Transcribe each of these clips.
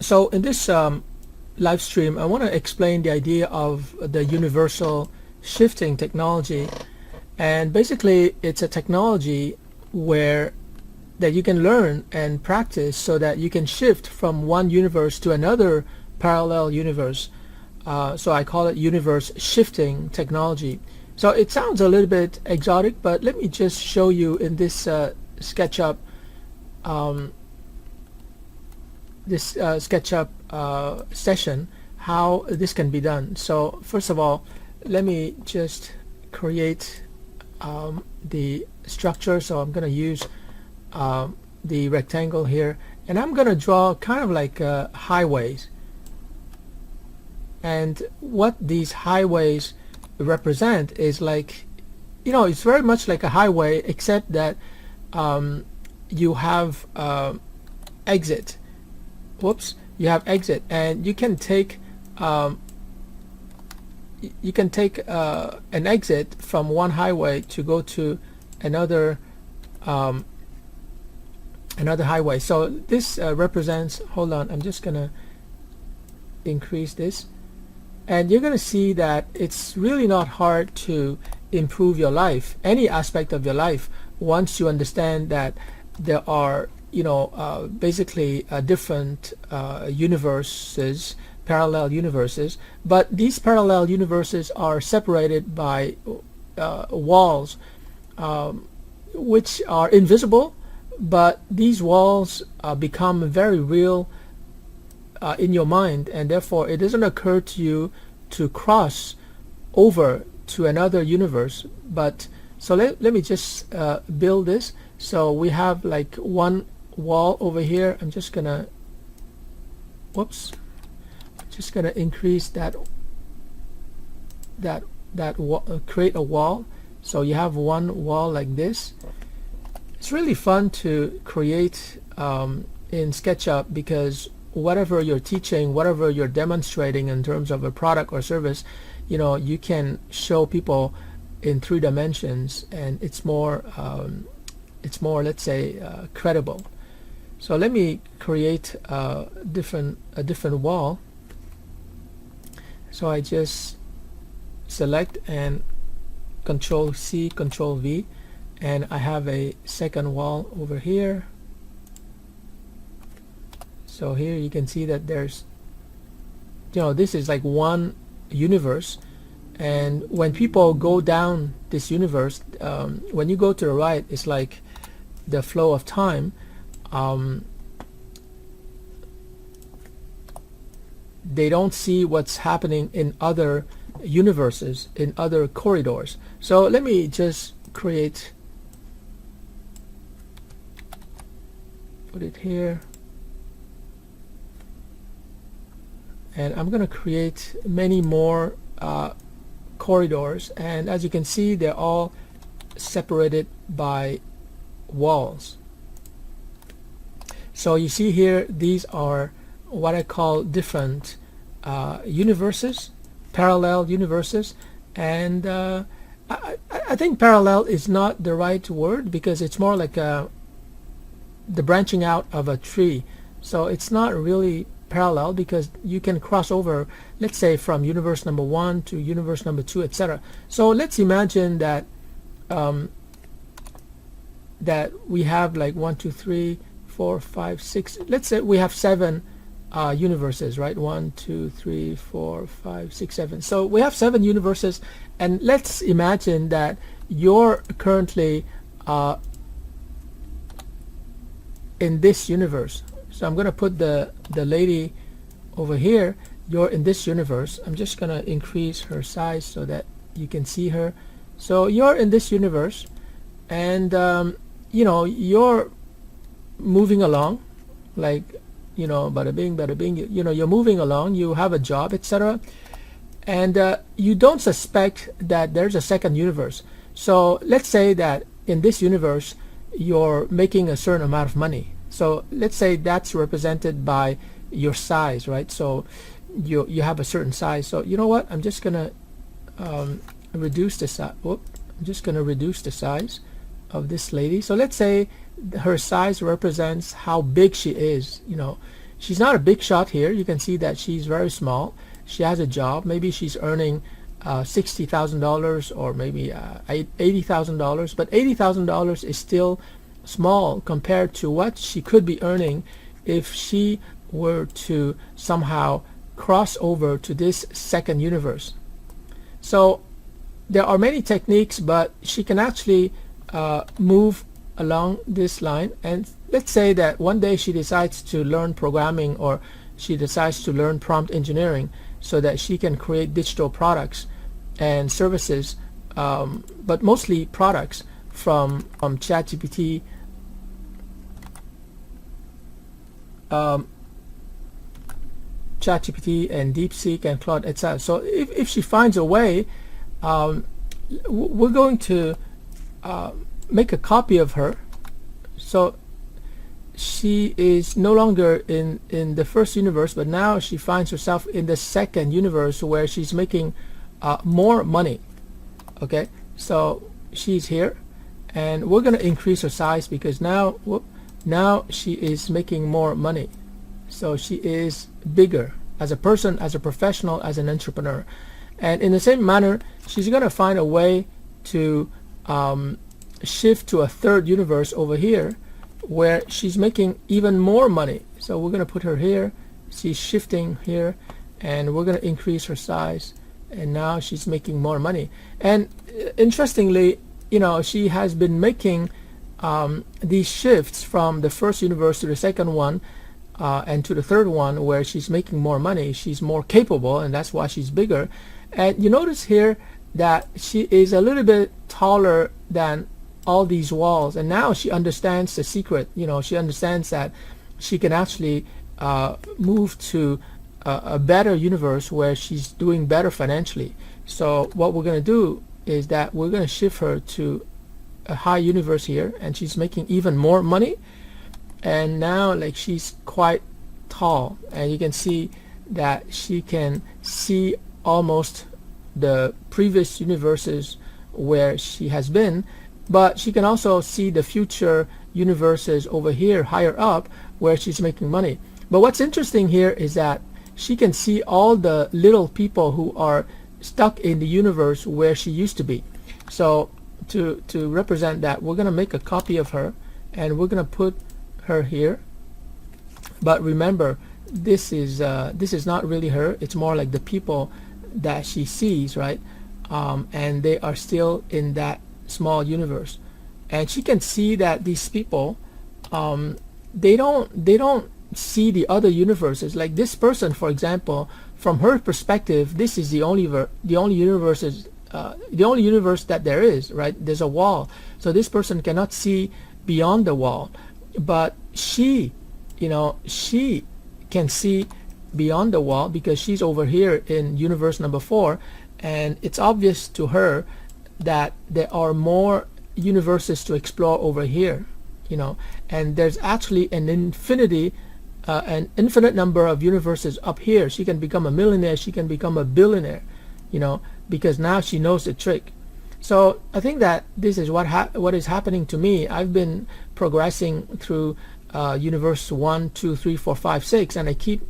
So in this live stream, I want to explain the idea of the universal shifting technology. And basically, it's a technology where that you can learn and practice so that you can shift from one universe to another parallel universe. So I call it universe shifting technology. So it sounds a little bit exotic, but let me just show you in this SketchUp um, session how this can be done. So first of all, let me just create the structure. So I'm going to use the rectangle here, and I'm going to draw kind of like highways. And what these highways represent is like, it's very much like a highway, except that you have exit. Whoops, you have exit, and you can take an exit from one highway to go to another another highway. So this represents, hold on, I'm just gonna increase this, and you're gonna see that it's really not hard to improve your life, any aspect of your life, once you understand that there are basically different universes, parallel universes, but these parallel universes are separated by walls, which are invisible, but these walls become very real in your mind, and therefore it doesn't occur to you to cross over to another universe. But so let me just build this. So we have like one wall over here. I'm just gonna increase that wall, create a wall. So you have one wall like this. It's really fun to create in SketchUp, because whatever you're teaching, whatever you're demonstrating in terms of a product or service, you can show people in 3 dimensions, and it's more let's say credible. So let me create a different wall. So I just select and Control C, Control V, and I have a second wall over here. So here you can see that there's, this is like one universe, and when people go down this universe, when you go to the right, it's like the flow of time. They don't see what's happening in other universes, in other corridors. So let me just put it here, and I'm going to create many more corridors, and as you can see, they're all separated by walls. So you see here, these are what I call different universes, parallel universes, and I think parallel is not the right word, because it's more like the branching out of a tree. So it's not really parallel, because you can cross over, let's say, from universe number 1 to universe number 2, etc. So let's imagine that that we have like 1, 2, 3, 4, 5, 6. Let's say we have 7 universes, right? 1, 2, 3, 4, 5, 6, 7. So we have 7 universes, and let's imagine that you're currently in this universe. So I'm going to put the lady over here. You're in this universe. I'm just going to increase her size so that you can see her. So you're in this universe, and you're moving along, like, bada bing, bada bing. You're moving along. You have a job, etc. And you don't suspect that there's a second universe. So let's say that in this universe you're making a certain amount of money. So let's say that's represented by your size, right? So you have a certain size. So you know what? I'm just gonna reduce the size. I'm just gonna reduce the size of this lady. So let's say her size represents how big she is. she's not a big shot here. You can see that she's very small. She has a job. Maybe she's earning $60,000 or maybe $80,000, but $80,000 is still small compared to what she could be earning if she were to somehow cross over to this second universe. So there are many techniques, but she can actually move along this line. And let's say that one day she decides to learn programming, or she decides to learn prompt engineering so that she can create digital products and services, but mostly products from ChatGPT, ChatGPT and DeepSeek and Claude, etc. So if she finds a way, we're going to make a copy of her. So she is no longer in the first universe, but now she finds herself in the second universe where she's making more money. Okay, so she's here, and we're going to increase her size because now she is making more money. So she is bigger as a person, as a professional, as an entrepreneur. And in the same manner, she's going to find a way to shift to a third universe over here where she's making even more money. So we're going to put her here. She's shifting here, and we're going to increase her size, and now she's making more money. And interestingly, she has been making these shifts from the first universe to the second one, and to the third one where she's making more money. She's more capable, and that's why she's bigger. And you notice here that she is a little bit taller than all these walls, and now she understands the secret. She understands that she can actually move to a better universe where she's doing better financially. So what we're going to do is that we're going to shift her to a high universe here, and she's making even more money. And now she's quite tall, and you can see that she can see almost the previous universes where she has been, but she can also see the future universes over here higher up where she's making money. But what's interesting here is that she can see all the little people who are stuck in the universe where she used to be. So to represent that, we're going to make a copy of her, and we're going to put her here. But remember, this is not really her. It's more like the people that she sees, right? And they are still in that small universe, and she can see that these people, they don't see the other universes. Like this person, for example, from her perspective, this is the only universe that there is, right? There's a wall, so this person cannot see beyond the wall. But she can see beyond the wall because she's over here in universe number 4, and it's obvious to her that there are more universes to explore over here, and there's actually an infinite number of universes up here. She can become a millionaire, she can become a billionaire, because now she knows the trick. So I think that this is what is happening to me. I've been progressing through universe 1, 2, 3, 4, 5, 6, and I keep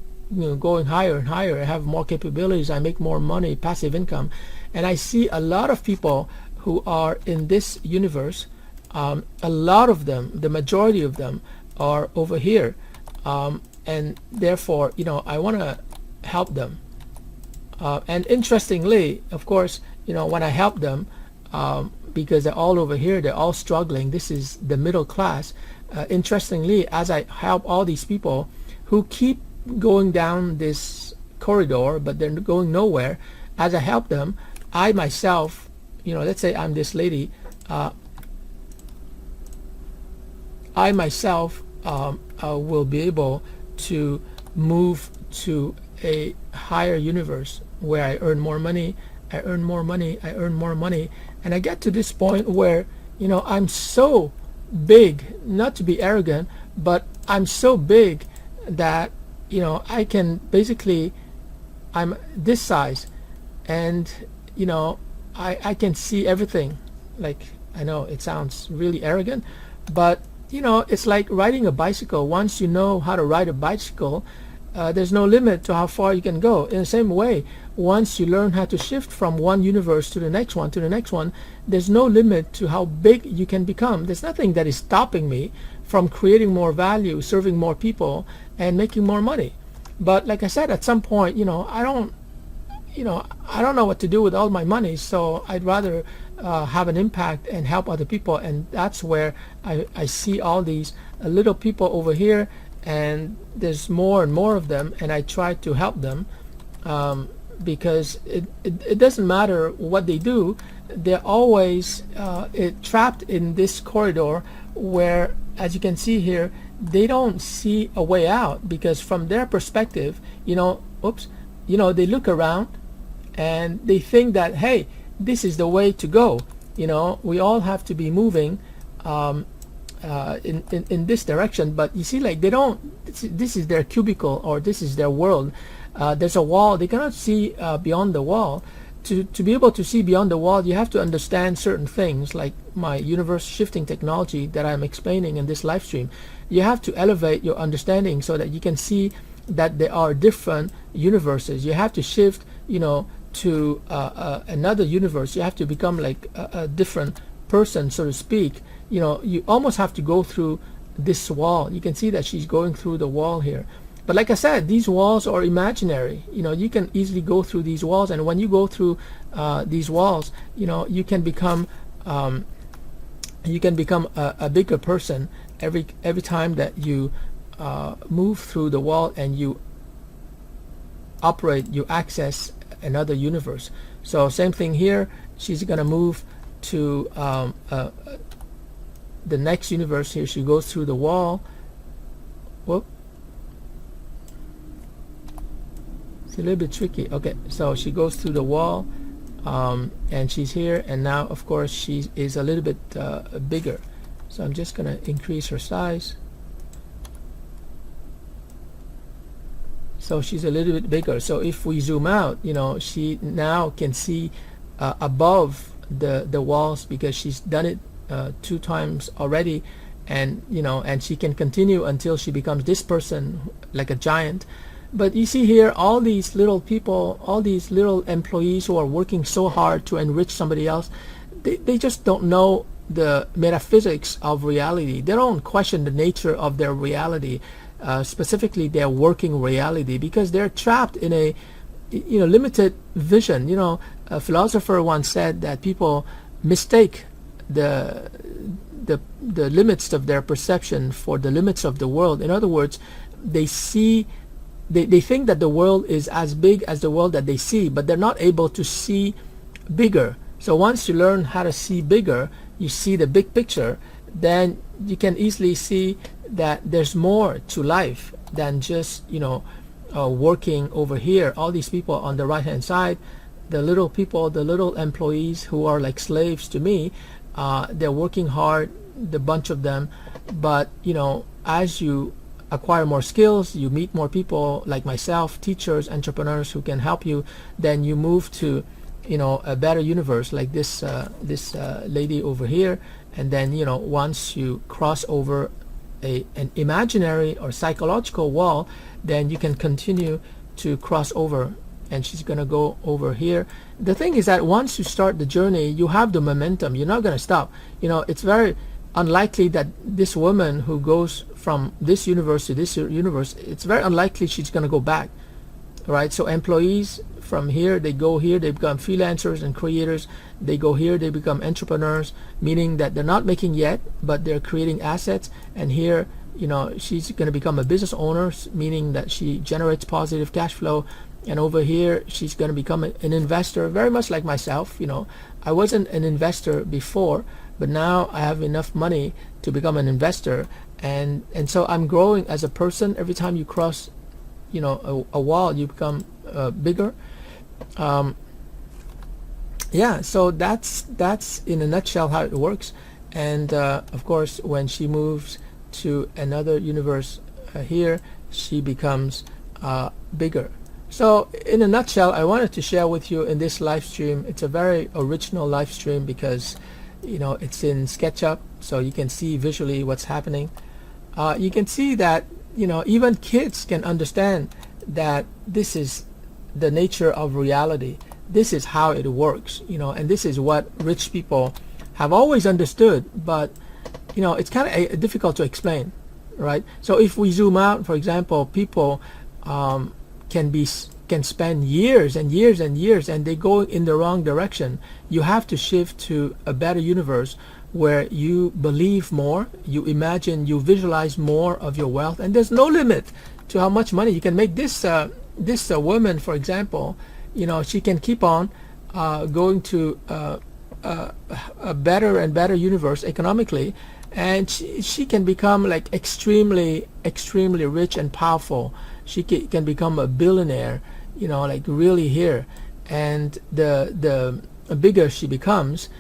going higher and higher. I have more capabilities, I make more money, passive income, and I see a lot of people who are in this universe. A lot of them, the majority of them, are over here, and therefore I want to help them. And interestingly, of course, when I help them, because they're all over here, they're all struggling. This is the middle class. Interestingly, as I help all these people who keep going down this corridor but they're going nowhere, as I help them, I myself, let's say I'm this lady, I myself will be able to move to a higher universe where I earn more money, I earn more money, I earn more money, and I get to this point where I'm so big, not to be arrogant, but I'm so big that I can basically, I'm this size, and I can see everything. Like, I know it sounds really arrogant, but you know, it's like riding a bicycle. Once you know how to ride a bicycle, there's no limit to how far you can go. In the same way, once you learn how to shift from one universe to the next one, there's no limit to how big you can become. There's nothing that is stopping me from creating more value, serving more people, and making more money. But like I said, at some point, I don't know what to do with all my money, so I'd rather have an impact and help other people. And that's where I see all these little people over here, and there's more and more of them, and I try to help them, because it doesn't matter what they do. They're always trapped in this corridor where, as you can see here, they don't see a way out, because from their perspective, they look around and they think that, hey, this is the way to go. We all have to be moving in this direction. But you see, like, they don't, this is their cubicle, or this is their world. There's a wall. They cannot see beyond the wall. To be able to see beyond the wall, you have to understand certain things, like my universe shifting technology that I'm explaining in this live stream. You have to elevate your understanding so that you can see that there are different universes. You have to shift, to another universe. You have to become like a different person, so to speak. You almost have to go through this wall. You can see that she's going through the wall here. But like I said, these walls are imaginary. You can easily go through these walls, and when you go through these walls, you can become a bigger person every time that you move through the wall and you access another universe. So same thing here. She's gonna move to the next universe here. She goes through the wall. Whoop. It's a little bit tricky. Okay, so she goes through the wall, and she's here, and now of course she is a little bit bigger. So I'm just gonna increase her size. So she's a little bit bigger. So if we zoom out, she now can see above the walls, because she's done it 2 times already, and and she can continue until she becomes this person, like a giant. But you see here, all these little people, all these little employees who are working so hard to enrich somebody else, they just don't know the metaphysics of reality. They don't question the nature of their reality, specifically their working reality, because they're trapped in a limited vision. A philosopher once said that people mistake the limits of their perception for the limits of the world. In other words, they think that the world is as big as the world that they see, but they're not able to see bigger. So once you learn how to see bigger, you see the big picture, then you can easily see that there's more to life than just working over here. All these people on the right hand side, the little people, the little employees who are like slaves to me, they're working hard, the bunch of them. But as you acquire more skills, you meet more people like myself, teachers, entrepreneurs who can help you, then you move to a better universe, like this lady over here. And then once you cross over an imaginary or psychological wall, then you can continue to cross over, and she's gonna go over here. The thing is that once you start the journey, you have the momentum. You're not gonna stop. It's very unlikely that this woman who goes from this universe to this universe, it's very unlikely she's gonna go back. Right? So employees from here, they go here, they become freelancers and creators. They go here, they become entrepreneurs, meaning that they're not making yet, but they're creating assets. And here, she's going to become a business owner, meaning that she generates positive cash flow. And over here, she's going to become an investor, very much like myself. I wasn't an investor before, but now I have enough money to become an investor. And so I'm growing as a person. Every time you cross a wall, you become bigger. So that's in a nutshell how it works. And of course, when she moves to another universe here, she becomes bigger. So in a nutshell, I wanted to share with you in this live stream. It's a very original live stream because it's in SketchUp, so you can see visually what's happening. You can see that, even kids can understand that this is the nature of reality. This is how it works, and this is what rich people have always understood, but it's kind of difficult to explain, right? So if we zoom out, for example, people can spend years and years and years, and they go in the wrong direction. You have to shift to a better universe where you believe more, you imagine, you visualize more of your wealth, and there's no limit to how much money you can make. This woman, for example, she can keep on going to a better and better universe economically, and she can become like extremely rich and powerful. She can become a billionaire, like really here. And the bigger she becomes,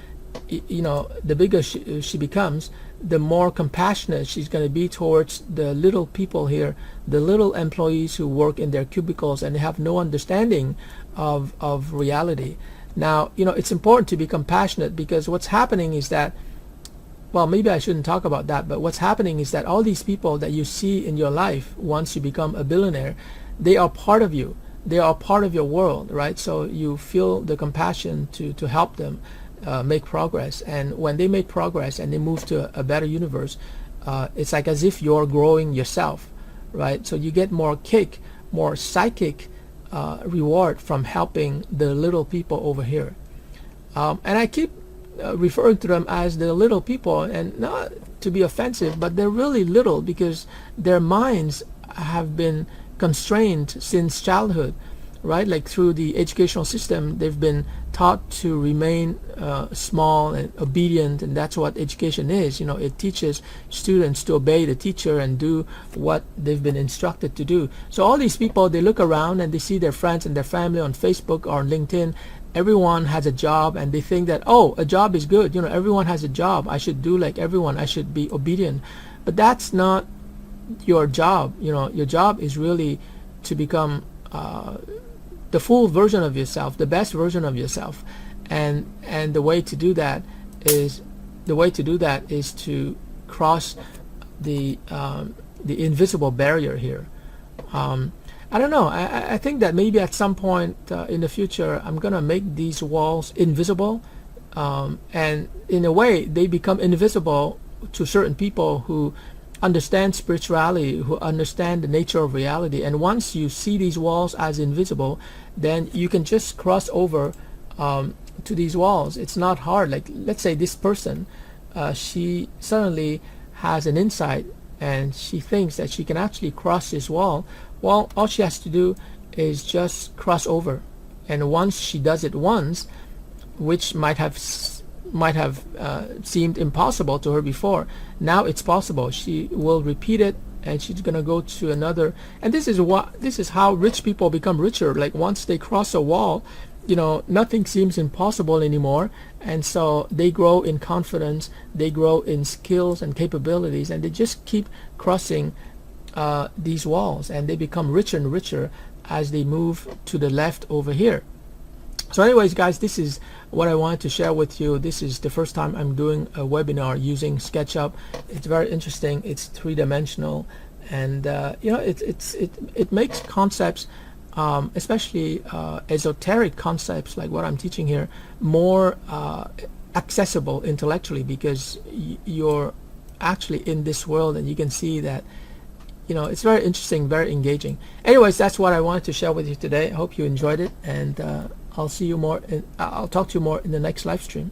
the bigger she becomes, the more compassionate she's going to be towards the little people here, the little employees who work in their cubicles and have no understanding of reality. Now, it's important to be compassionate, because what's happening is that, well, maybe I shouldn't talk about that, but what's happening is that all these people that you see in your life, once you become a billionaire, they are part of you. They are part of your world, right? So you feel the compassion to help them make progress. And when they make progress and they move to a better universe, it's like as if you're growing yourself, right? So you get more kick, more psychic reward from helping the little people over here. And I keep referring to them as the little people, and not to be offensive, but they're really little because their minds have been constrained since childhood, right? Like through the educational system, they've been taught to remain small and obedient, and that's what education is. It teaches students to obey the teacher and do what they've been instructed to do. So all these people, they look around and they see their friends and their family on Facebook or on LinkedIn. Everyone has a job, and they think that, oh, a job is good. Everyone has a job. I should do like everyone. I should be obedient. But that's not your job. Your job is really to become the full version of yourself, the best version of yourself, and the way to do that is to cross the invisible barrier here. I don't know. I think that maybe at some point in the future, I'm gonna make these walls invisible, and in a way, they become invisible to certain people who understand spirituality, who understand the nature of reality. And once you see these walls as invisible, then you can just cross over to these walls. It's not hard. Like, let's say this person, she suddenly has an insight, and she thinks that she can actually cross this wall. Well, all she has to do is just cross over. And once she does it once, which might have seemed impossible to her before, now it's possible. She will repeat it, and she's gonna go to another. And this is how rich people become richer. Like, once they cross a wall, nothing seems impossible anymore, and so they grow in confidence, they grow in skills and capabilities, and they just keep crossing these walls, and they become richer and richer as they move to the left over here. So anyways, guys, this is what I wanted to share with you. This is the first time I'm doing a webinar using SketchUp. It's very interesting. It's three-dimensional, and it makes concepts, especially esoteric concepts like what I'm teaching here, more accessible intellectually, because you're actually in this world, and you can see that it's very interesting, very engaging. Anyways, that's what I wanted to share with you today. I hope you enjoyed it, and I'll talk to you more in the next live stream.